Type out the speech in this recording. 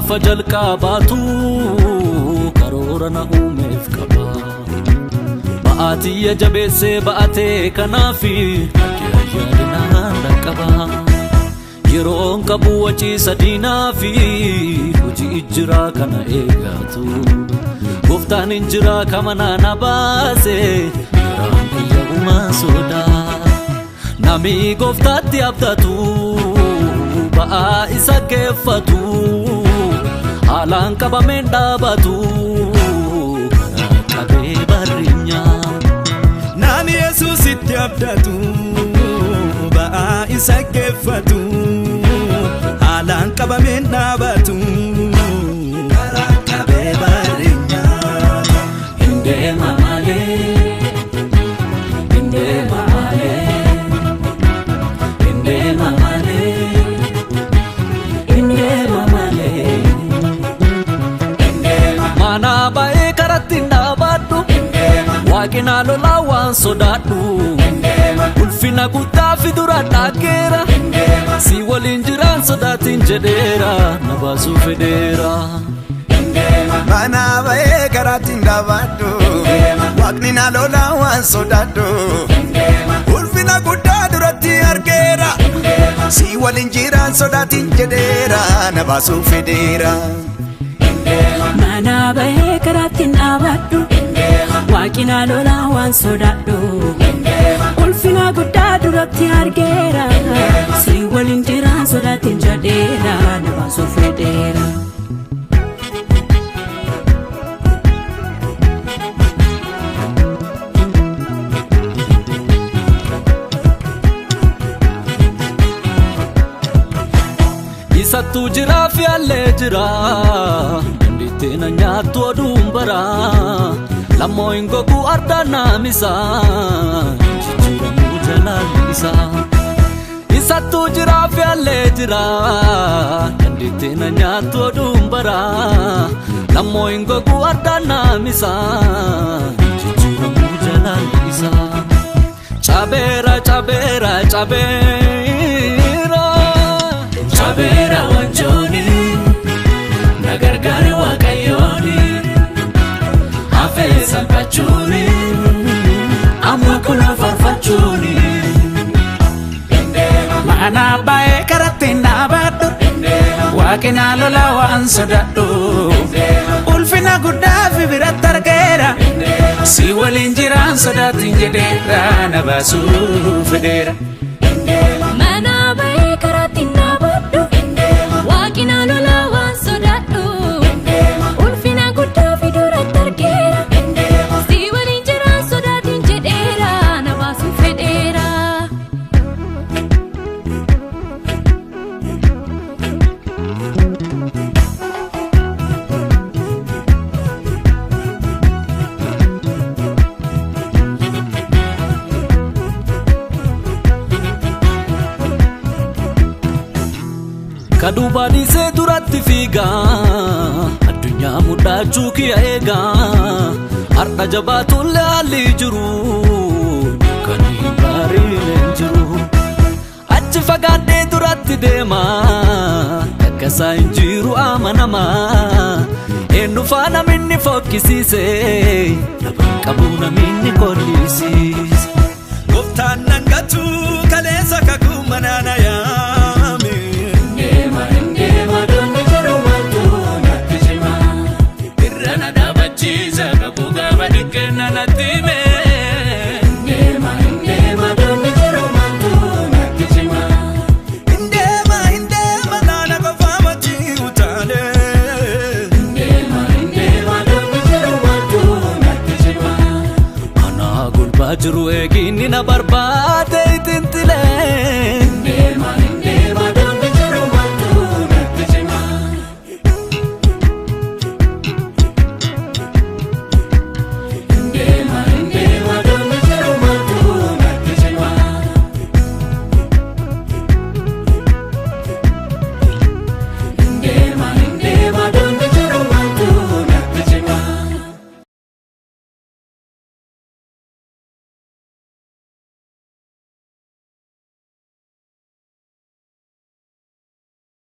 فجل كاباتو كرورنا أمف كبا باتي يجبسي باتي كنافي يادنا نكبا يرون كبو وجي سدينا في وجي إجرا كنا إيغاتو غفتان إجرا كمنا نباسي رامي يوما سودا نامي غفتاتي أبداتو بقى إسا كيفتو alang kabamen dabatu kabe barinya nami yesus ityabdatu ba isakefatu alang kabamen dabatu kabe barinya inde mamale inde mamale inde mamale inde mamale mana bae karatinda badu wagina lola wan sodadu ulfina gutta fidura takera si walinjiran sodatin jedera nabasu federa mana bae karatinda badu wagina lola wan sodadu ulfina gutta durati argera si walinjiran sodatin jedera nabasu federa mana bae karatin abadu waqina lola wan sodadu ulfina gudda duratti argera si walin jira sodatin jadera nabasu federa isatu jira fi alle jira tena nyato dumbara lamo ingoku ardana misa chichira mujana misa isatu jira fi alle jira tena nyato dumbara lamo ingoku ardana misa chichira mujana misa chabera chabera chabera chabera wanjoni nagargare wakayoni afesa pachuni amma kuna farfachuni mana bae karatinda badu wakina lola wan sodadu ulfina gudda fi biratargera si walinjiran sodatin jedera nabasu federa mana bae karatinda badu wakina lola wan sodadu ulfina gudda fi biratargera si walinjiran sodatin jedera nabasu federa kadubani se duratti figa adunya mudachuu kiya ega arda jabatu lali jiru kan barile jiru achi fagade duratti dema akasa injiru amanama enu fana minni fokkisise kabuna minni kollisis goftan nangatu kalesa kakumanana ya Jiru egini na barbad